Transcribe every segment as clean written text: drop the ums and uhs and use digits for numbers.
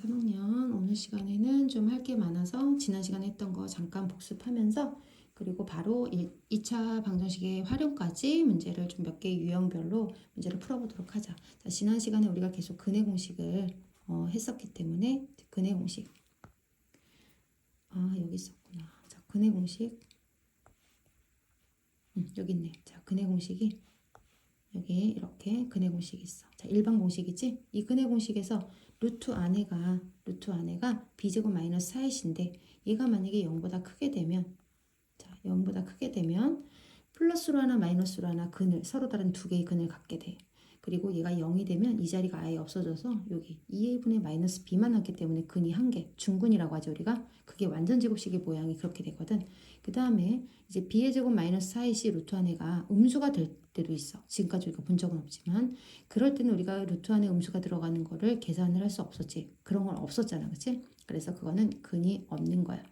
3학년 오늘 시간에는 좀 할 게 많아서 지난 시간에 했던 거 잠깐 복습하면서 그리고 바로 2차 방정식의 활용까지 문제를 좀 몇 개 유형별로 문제를 풀어보도록 하자. 자, 지난 시간에 우리가 계속 근해 공식을 했었기 때문에 근해 공식 여기 있었구나. 자, 근해 공식 여기 있네. 자, 근해 공식이 여기 이렇게 근해 공식이 있어. 자, 일반 공식이지? 이 근해 공식에서 루트 안에가 b제곱 마이너스 4이신데 얘가 만약에 0보다 크게 되면 자, 0보다 크게 되면 플러스로 하나 마이너스로 하나 근을 서로 다른 두 개의 근을 갖게 돼. 그리고 얘가 0이 되면 이 자리가 아예 없어져서 여기 2a분의 마이너스 b만 남기 때문에 근이 한 개, 중근이라고 하죠 우리가. 그게 완전 제곱식의 모양이 그렇게 되거든. 그 다음에 이제 b의 제곱 마이너스 4이시 루트 안에가 음수가 될 때도 있어. 지금까지 우리가 본 적은 없지만 그럴 때는 우리가 루트 안에 음수가 들어가는 거를 계산을 할 수 없었지. 그런 건 없었잖아, 그치? 그래서 그거는 근이 없는 거야.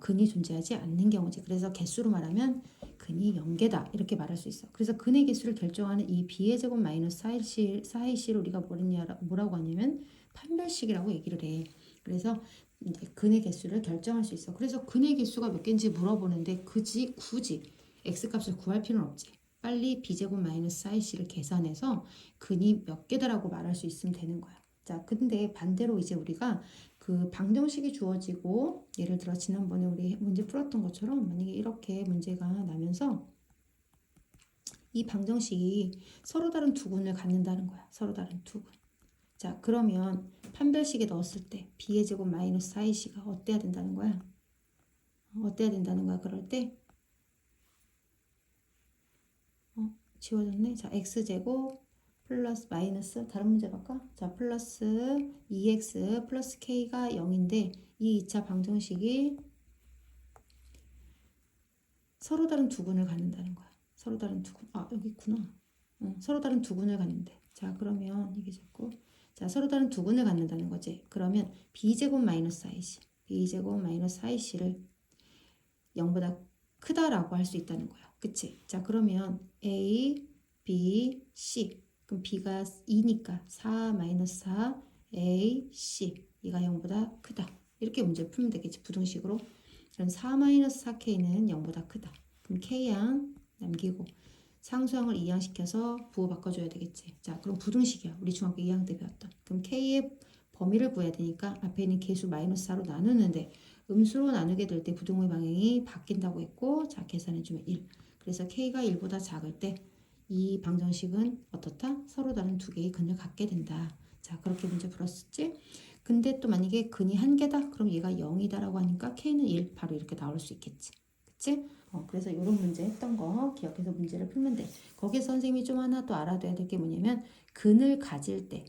근이 존재하지 않는 경우지. 그래서 개수로 말하면 근이 0개다 이렇게 말할 수 있어. 그래서 근의 개수를 결정하는 이 b의 제곱 마이너스 4일씨를 우리가 뭐라고 하냐면 판별식이라고 얘기를 해. 그래서 이제 근의 개수를 결정할 수 있어. 그래서 근의 개수가 몇 개인지 물어보는데 굳이 x값을 구할 필요는 없지. 빨리 b제곱 마이너스 4일씨를 계산해서 근이 몇 개다라고 말할 수 있으면 되는 거야. 자, 근데 반대로 이제 우리가 그 방정식이 주어지고 예를 들어 지난번에 우리 문제 풀었던 것처럼 만약에 이렇게 문제가 나면서 이 방정식이 서로 다른 두 군을 갖는다는 거야. 서로 다른 두 군. 자, 그러면 판별식에 넣었을 때 b의 제곱 마이너스 4ac가 어때야 된다는 거야? 어때야 된다는 거야? 그럴 때 지워졌네. 자, x제곱 플러스 마이너스 다른 문제 볼까? 자, 플러스 2x 플러스 k가 0인데 이 2차 방정식이 서로 다른 두 군을 갖는다는 거야. 서로 다른 두 군. 여기 있구나. 서로 다른 두 군을 갖는데. 자, 그러면 이게 자꾸 자, 서로 다른 두 군을 갖는다는 거지. 그러면 b제곱 마이너스 4ac b제곱 마이너스 4ac를 0보다 크다라고 할 수 있다는 거야. 그치? 자, 그러면 a, b, c 그럼 b가 2니까 4 마이너스 4 a, c 이가 0보다 크다. 이렇게 문제 풀면 되겠지. 부등식으로. 그럼 4-4k는 0보다 크다. 그럼 k양 남기고 상수항을 2항시켜서 부호 바꿔줘야 되겠지. 자, 그럼 부등식이야. 우리 중학교 2학년 때 배웠던. 그럼 k의 범위를 구해야 되니까 앞에 있는 개수 마이너스 4로 나누는데 음수로 나누게 될 때 부등호의 방향이 바뀐다고 했고 자, 계산해주면 1. 그래서 k가 1보다 작을 때 이 방정식은 어떻다? 서로 다른 두 개의 근을 갖게 된다. 자, 그렇게 문제 풀었었지? 근데 또 만약에 근이 한 개다? 그럼 얘가 0이다라고 하니까 k는 1 바로 이렇게 나올 수 있겠지. 그치? 그래서 이런 문제 했던 거 기억해서 문제를 풀면 돼. 거기서 선생님이 좀 하나 또 알아둬야 될 게 뭐냐면 근을 가질 때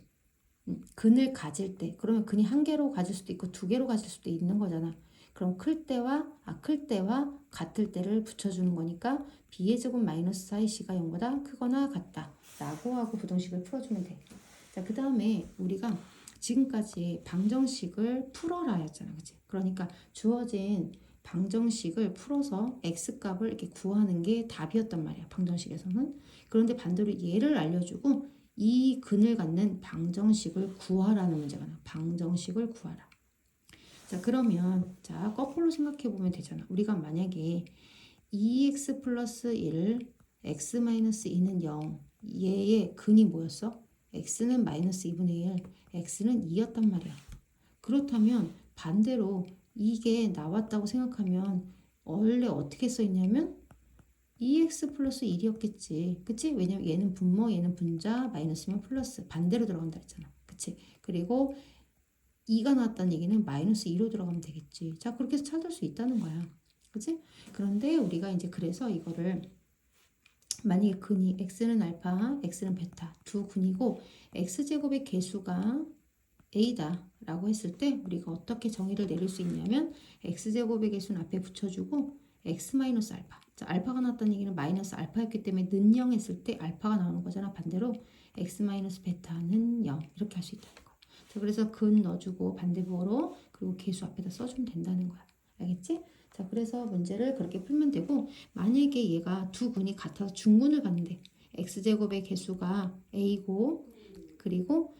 그러면 근이 한 개로 가질 수도 있고 두 개로 가질 수도 있는 거잖아. 그럼 클 때와 같을 때를 붙여주는 거니까 b의 제곱 마이너스 4ac가 0보다 크거나 같다 라고 하고 부등식을 풀어주면 돼. 자, 그 다음에 우리가 지금까지 방정식을 풀어라 였잖아. 그치? 그러니까 주어진 방정식을 풀어서 x값을 이렇게 구하는 게 답이었단 말이야. 방정식에서는. 그런데 반대로 얘를 알려주고 이 근을 갖는 방정식을 구하라는 문제가 나와. 방정식을 구하라. 자, 그러면 자, 거꾸로 생각해 보면 되잖아. 우리가 만약에 2x 플러스 1, x 마이너스 2는 0. 얘의 근이 뭐였어? x는 마이너스 2분의 1, x는 2였단 말이야. 그렇다면 반대로 이게 나왔다고 생각하면 원래 어떻게 써 있냐면 2x 플러스 1이었겠지. 그치? 왜냐면 얘는 분모, 얘는 분자, 마이너스면 플러스. 반대로 들어간다 했잖아. 그치? 그리고 2가 나왔다는 얘기는 마이너스 2로 들어가면 되겠지. 자, 그렇게 해서 찾을 수 있다는 거야. 그치? 그런데 우리가 이제 그래서 이거를 만약에 근이 x는 알파, x는 베타 두 근이고 x제곱의 개수가 a다 라고 했을 때 우리가 어떻게 정의를 내릴 수 있냐면 x제곱의 개수는 앞에 붙여주고 x 마이너스 알파. 자, 알파가 나왔다는 얘기는 마이너스 알파였기 때문에 는 0 했을 때 알파가 나오는 거잖아. 반대로 x 마이너스 베타는 0 이렇게 할 수 있다는 거야. 자, 그래서 근 넣어주고 반대부호로 그리고 개수 앞에다 써주면 된다는 거야. 알겠지? 자, 그래서 문제를 그렇게 풀면 되고 만약에 얘가 두 근이 같아서 중근을 갖는데 x제곱의 개수가 a고 그리고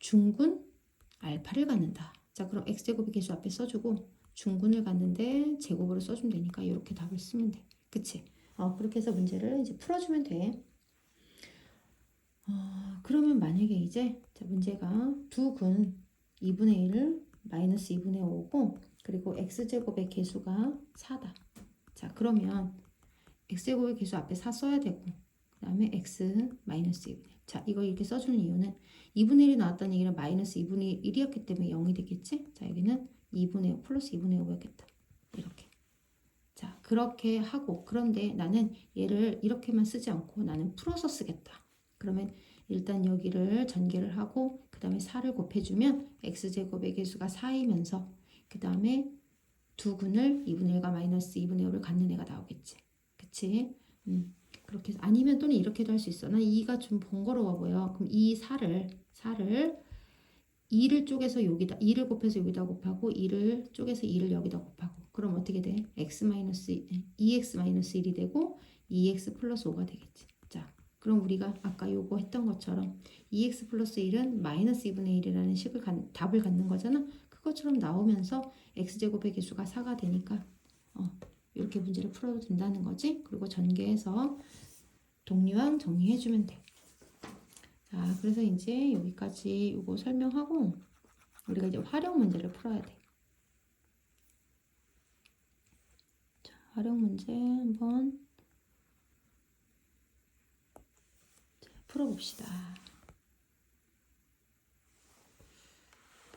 중군 알파를 갖는다. 자, 그럼 x제곱의 계수 앞에 써주고 중군을 갖는데 제곱으로 써주면 되니까 이렇게 답을 쓰면 돼. 그치? 그렇게 해서 문제를 이제 풀어주면 돼. 그러면 만약에 이제 자, 문제가 두 근 2분의 1을 마이너스 2분의 5고 그리고 x제곱의 계수가 4다. 자, 그러면 x제곱의 계수 앞에 4 써야 되고 그 다음에 x 마이너스 2분의 1. 자, 이걸 이렇게 써주는 이유는 2분의 1이 나왔다는 얘기는 마이너스 2분의 1이었기 때문에 0이 되겠지? 자, 여기는 2분의 5 플러스 2분의 5였겠다. 이렇게. 자, 그렇게 하고 그런데 나는 얘를 이렇게만 쓰지 않고 나는 풀어서 쓰겠다. 그러면 일단 여기를 전개를 하고 그 다음에 4를 곱해주면 x제곱의 계수가 4이면서 그 다음에 두 근을 2분의 1과 마이너스 2분의 5를 갖는 애가 나오겠지. 그치? 그렇게 해서 아니면 또는 이렇게도 할 수 있어. 난 2가 좀 번거로워 보여. 그럼 이 4를 2를 쪼개서 여기다 2를 곱해서 여기다 곱하고 2를 쪼개서 2를 여기다 곱하고 그럼 어떻게 돼? 2x-1이 되고 2x 플러스 5가 되겠지. 자, 그럼 우리가 아까 요거 했던 것처럼 2x 플러스 1은 마이너스 2분의 1이라는 식을 답을 갖는 거잖아. 그것처럼 나오면서 x제곱의 계수가 4가 되니까 이렇게 문제를 풀어도 된다는 거지. 그리고 전개해서 동류항 정리해주면 돼. 자, 그래서 이제 여기까지 이거 설명하고 우리가 이제 활용 문제를 풀어야 돼. 자, 활용 문제 한번 풀어봅시다.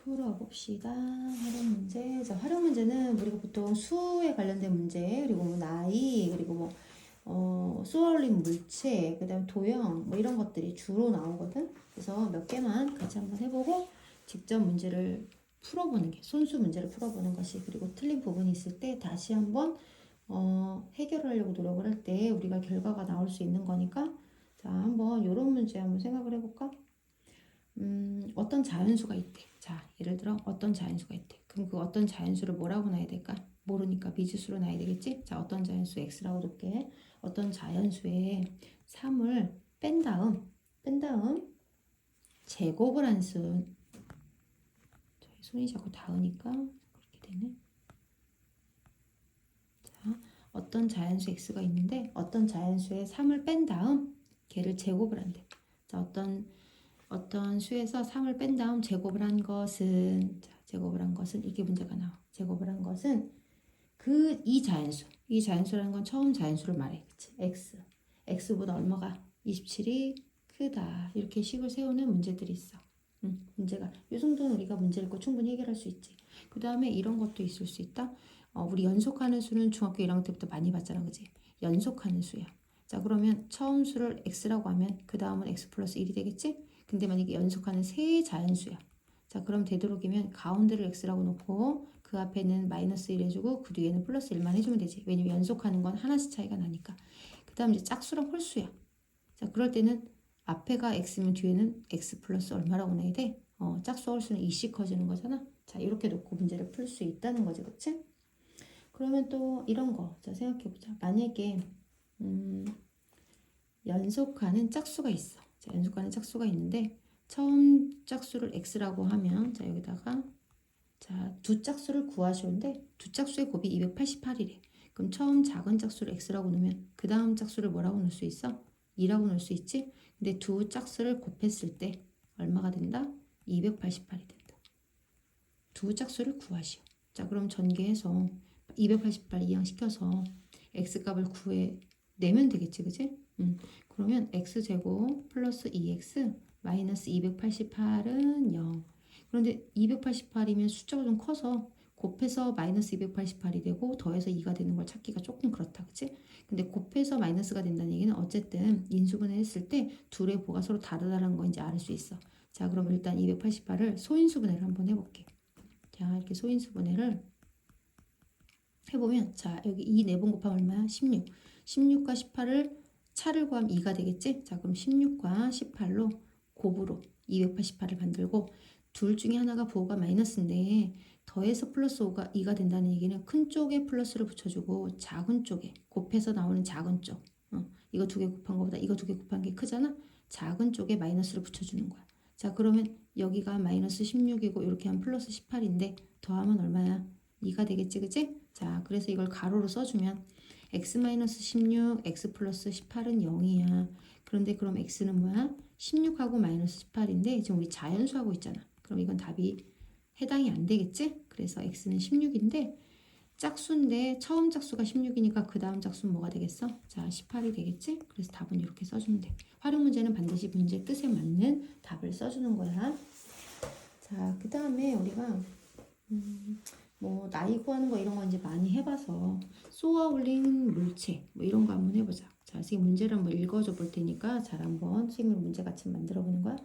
활용 문제. 자, 활용 문제는 우리가 보통 수에 관련된 문제, 그리고 뭐 나이, 그리고 뭐 수어올림 물체, 그 다음에 도형, 뭐 이런 것들이 주로 나오거든. 그래서 몇 개만 같이 한번 해보고 직접 문제를 풀어보는 게, 손수 문제를 풀어보는 것이, 그리고 틀린 부분이 있을 때 다시 한번 해결하려고 노력을 할 때 우리가 결과가 나올 수 있는 거니까. 자, 한번 이런 문제 한번 생각을 해볼까? 어떤 자연수가 있대. 자, 예를 들어 어떤 자연수가 있대. 그럼 그 어떤 자연수를 뭐라고 놔야 될까? 모르니까 미지수로 놔야 되겠지? 자, 어떤 자연수 x라고 놓게. 어떤 자연수에 3을 뺀 다음 제곱을 한 수. 손이 자꾸 닿으니까 그렇게 되네. 자, 어떤 자연수 x가 있는데 어떤 자연수에 3을 뺀 다음 걔를 제곱을 한대. 자, 어떤 수에서 3을 뺀 다음 제곱을 한 것은, 자, 제곱을 한 것은 이게 문제가 나와. 제곱을 한 것은 이 자연수라는 건 처음 자연수를 말해. 그치? x보다 얼마가 27이 크다. 이렇게 식을 세우는 문제들이 있어. 문제가 이 정도는 우리가 문제 읽고 충분히 해결할 수 있지. 그 다음에 이런 것도 있을 수 있다. 우리 연속하는 수는 중학교 1학년 때부터 많이 봤잖아, 그치? 연속하는 수야. 자, 그러면 처음 수를 x라고 하면 그 다음은 x 플러스 1이 되겠지? 근데 만약에 연속하는 세 자연수야. 자, 그럼 되도록이면 가운데를 x라고 놓고 그 앞에는 마이너스 1 해주고 그 뒤에는 플러스 1만 해주면 되지. 왜냐면 연속하는 건 하나씩 차이가 나니까. 그 다음 이제 짝수랑 홀수야. 자, 그럴 때는 앞에가 x면 뒤에는 x 플러스 얼마라고 내야 돼? 짝수 홀수는 2씩 커지는 거잖아. 자, 이렇게 놓고 문제를 풀 수 있다는 거지, 그치? 그러면 또 이런 거, 자, 생각해보자. 만약에 연속하는 짝수가 있어. 자, 연속하는 짝수가 있는데 처음 짝수를 x라고 하면 자, 여기다가 자, 두 짝수를 구하시는데 두 짝수의 곱이 288이래. 그럼 처음 작은 짝수를 x라고 놓으면 그 다음 짝수를 뭐라고 놓을 수 있어? 2라고 놓을 수 있지? 근데 두 짝수를 곱했을 때 얼마가 된다? 288이 된다. 두 짝수를 구하시오. 자, 그럼 전개해서 288 이항시켜서 x값을 내면 되겠지, 그치? 그러면 x제곱 플러스 2x 마이너스 288은 0. 그런데 288이면 숫자가 좀 커서 곱해서 마이너스 288이 되고 더해서 2가 되는 걸 찾기가 조금 그렇다, 그치? 근데 곱해서 마이너스가 된다는 얘기는 어쨌든 인수분해 했을 때 둘의 보가 서로 다르다는 거 이제 알 수 있어. 자, 그럼 일단 288을 소인수분해를 한번 해볼게. 자, 이렇게 소인수분해를 해보면 자, 여기 2 4번 곱하면 얼마야? 16. 16과 18을 차를 구하면 2가 되겠지? 자, 그럼 16과 18로 곱으로 288을 만들고 둘 중에 하나가 부호가 마이너스인데 더해서 플러스 5가 2가 된다는 얘기는 큰 쪽에 플러스를 붙여주고 작은 쪽에 곱해서 나오는 작은 쪽 이거 두 개 곱한 거보다 이거 두 개 곱한 게 크잖아? 작은 쪽에 마이너스를 붙여주는 거야. 자, 그러면 여기가 마이너스 16이고 이렇게 하면 플러스 18인데 더하면 얼마야? 2가 되겠지, 그치? 자, 그래서 이걸 가로로 써주면 x 마이너스 16, x 플러스 18은 0이야. 그런데 그럼 x는 뭐야? 16하고 마이너스 18인데 지금 우리 자연수하고 있잖아. 그럼 이건 답이 해당이 안 되겠지? 그래서 x는 16인데 짝수인데 처음 짝수가 16이니까 그 다음 짝수는 뭐가 되겠어? 자, 18이 되겠지? 그래서 답은 이렇게 써주면 돼. 활용 문제는 반드시 문제 뜻에 맞는 답을 써주는 거야. 자, 그 다음에 우리가 뭐 나이 구하는 거 이런 거 이제 많이 해봐서 쏘아 올린 물체 뭐 이런 거 한번 해보자. 자, 선생님 문제를 한번 읽어줘 볼 테니까 잘 한번 선생님 문제 같이 만들어 보는 거야.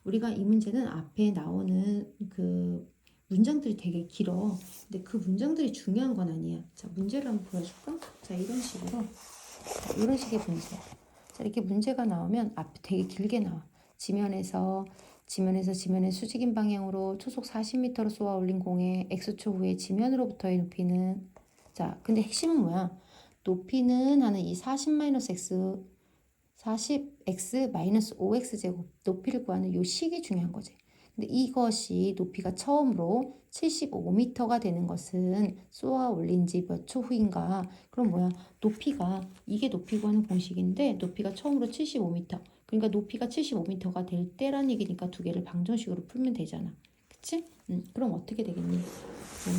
우리가 이 문제는 앞에 나오는 그 문장들이 되게 길어. 근데 그 문장들이 중요한 건 아니야. 자, 문제를 한번 보여줄까? 자, 이런 식으로. 자, 이런 식의 문제야. 자, 이렇게 문제가 나오면 앞에 되게 길게 나와. 지면의 수직인 방향으로 초속 40m로 쏘아 올린 공의 x초 후에 지면으로부터의 높이는 자, 근데 핵심은 뭐야? 높이는 하는 이 40-x 40x-5x 제곱 높이를 구하는 요 식이 중요한 거지. 근데 이것이 높이가 처음으로 75m가 되는 것은 쏘아 올린 지 몇 초 후인가? 그럼 뭐야? 높이가 이게 높이 구하는 공식인데 높이가 처음으로 75m. 그러니까 높이가 75m가 될 때란 얘기니까 두 개를 방정식으로 풀면 되잖아. 그치? 그럼 어떻게 되겠니?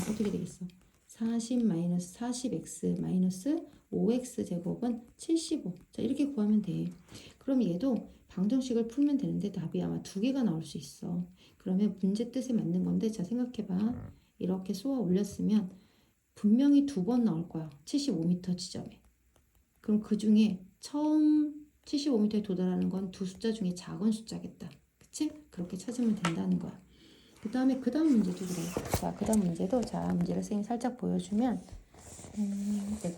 어떻게 되겠어? 40-40x 5x 제곱은 75. 자, 이렇게 구하면 돼. 그럼 얘도 방정식을 풀면 되는데 답이 아마 두 개가 나올 수 있어. 그러면 문제 뜻에 맞는 건데 자, 생각해봐. 이렇게 쏘아 올렸으면 분명히 두 번 나올 거야. 75m 지점에. 그럼 그 중에 처음 75m에 도달하는 건 두 숫자 중에 작은 숫자겠다. 그치? 그렇게 찾으면 된다는 거야. 그 다음 문제도 그래. 자, 그 다음 문제도 자, 문제를 선생님 살짝 보여주면 여기.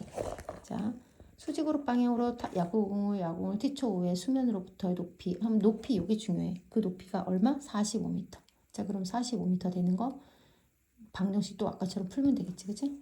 자, 수직으로 방향으로 야구공을 티초 후에 수면으로부터의 높이. 그럼 높이 이게 중요해. 그 높이가 얼마? 45m. 자, 그럼 45m 되는 거 방정식 또 아까처럼 풀면 되겠지, 그치?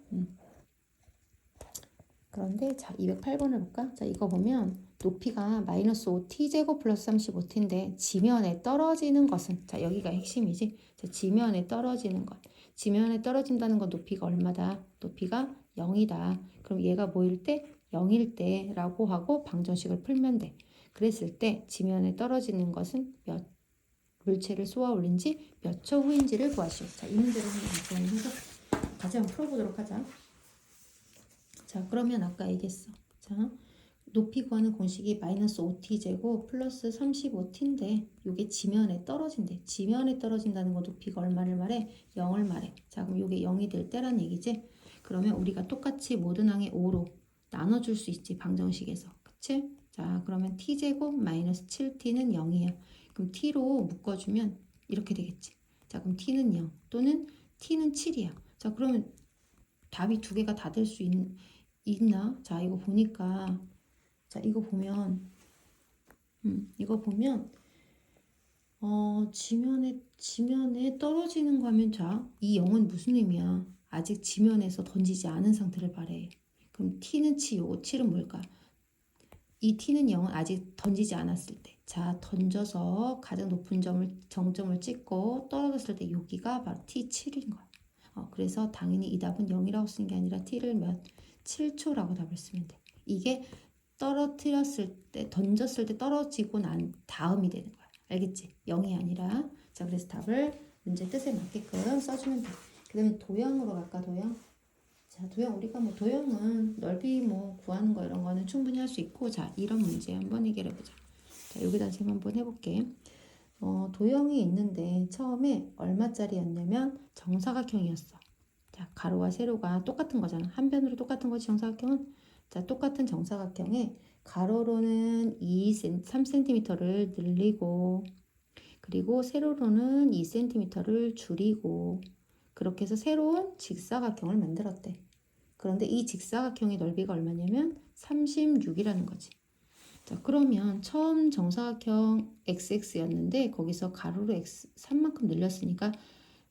그런데 자, 208번을 볼까? 자, 이거 보면 높이가 마이너스 5t제곱 플러스 35t인데 지면에 떨어지는 것은 자, 여기가 핵심이지. 자, 지면에 떨어지는 것. 지면에 떨어진다는 건 높이가 얼마다? 높이가 0이다. 그럼 얘가 뭐일 때? 0일 때라고 하고 방정식을 풀면 돼. 그랬을 때 지면에 떨어지는 것은 몇 물체를 쏘아 올린 지 몇 초 후인지를 구하시오. 자, 이 문제를 한번 해서 같이 한번 풀어보도록 하자. 자, 그러면 아까 얘기했어. 자, 높이 구하는 공식이 마이너스 5t제곱 플러스 35t인데 이게 지면에 떨어진대. 지면에 떨어진다는 거 높이가 얼마를 말해? 0을 말해. 자, 그럼 이게 0이 될 때란 얘기지? 그러면 우리가 똑같이 모든 항의 5로 나눠줄 수 있지, 방정식에서. 그치? 자, 그러면 t제곱 마이너스 7t는 0이야. 그럼 t로 묶어주면 이렇게 되겠지. 자, 그럼 t는 0 또는 t는 7이야. 자, 그러면 답이 두 개가 다 될 수 있나? 자, 이거 보니까 자, 이거 보면 지면에 떨어지는 거 하면 자, 이 0은 무슨 의미야? 아직 지면에서 던지지 않은 상태를 말해. 그럼 t는 7, 요거 7은 뭘까? 이 t는 0은 아직 던지지 않았을 때. 자, 던져서 가장 높은 정점을 찍고 떨어졌을 때 여기가 바로 t7인 거야. 그래서 당연히 이 답은 0이라고 쓰는 게 아니라 t를 7초라고 답을 쓰면 돼. 이게 던졌을 때 떨어지고 난 다음이 되는 거야. 알겠지? 0이 아니라. 자, 그래서 답을 문제 뜻에 맞게끔 써주면 돼. 그 다음에 도형으로 갈까, 도형? 자, 도형, 우리가 뭐 도형은 넓이 뭐 구하는 거 이런 거는 충분히 할 수 있고, 자, 이런 문제 한번 해결해보자. 자, 여기다 지금 한번 해볼게. 도형이 있는데 처음에 얼마짜리였냐면 정사각형이었어. 자, 가로와 세로가 똑같은 거잖아. 한 변으로 똑같은 거지, 정사각형은. 자, 똑같은 정사각형에 가로로는 3cm를 늘리고 그리고 세로로는 2cm를 줄이고 그렇게 해서 새로운 직사각형을 만들었대. 그런데 이 직사각형의 넓이가 얼마냐면 36이라는 거지. 자, 그러면 처음 정사각형 xx였는데 거기서 가로로 x 3만큼 늘렸으니까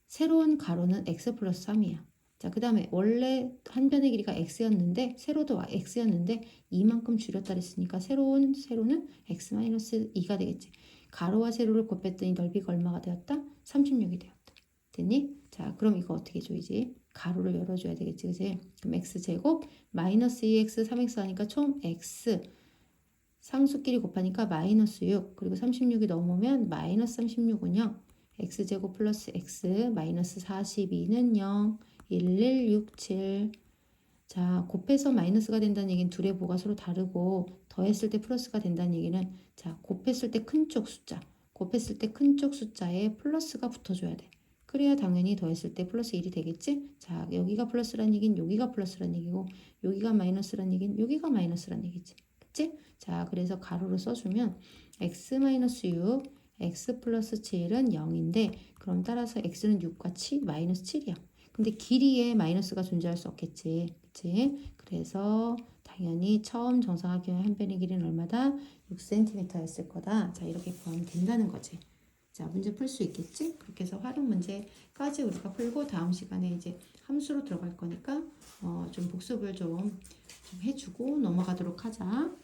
새로운 가로는 x 플러스 3이야. 자, 그 다음에 원래 한 변의 길이가 x였는데 세로도 x였는데 이만큼 줄였다 그랬으니까 새로운 세로는 x 마이너스 2가 되겠지. 가로와 세로를 곱했더니 넓이가 얼마가 되었다? 36이 되었다. 됐니? 자, 그럼 이거 어떻게 줘야지? 가로를 열어줘야 되겠지, 그지? 그럼 x제곱 마이너스 2x 3x 하니까 총 x 상수끼리 곱하니까 마이너스 6 그리고 36이 넘으면 마이너스 36은 0 x제곱 플러스 x 마이너스 42는 0 1167 자, 곱해서 마이너스가 된다는 얘기는 둘의 보가 서로 다르고 더했을 때 플러스가 된다는 얘기는 자, 곱했을 때 큰 쪽 숫자 곱했을 때 큰 쪽 숫자에 플러스가 붙어줘야 돼. 그래야 당연히 더했을 때 플러스 1이 되겠지? 자, 여기가 플러스란 얘기는 여기가 플러스란 얘기고 여기가 마이너스란 얘기는 여기가 마이너스란 얘기지. 그치? 자, 그래서 가로로 써주면 x-6 x 플러스 7은 0인데 그럼 따라서 x는 6과 7, 마이너스 7이야. 근데 길이에 마이너스가 존재할 수 없겠지. 그치? 그래서 당연히 처음 정사각형의 한 변의 길이는 얼마다? 6cm였을 거다. 자, 이렇게 구하면 된다는 거지. 자, 문제 풀 수 있겠지? 그렇게 해서 활용 문제까지 우리가 풀고 다음 시간에 이제 함수로 들어갈 거니까 좀 복습을 좀 해주고 넘어가도록 하자.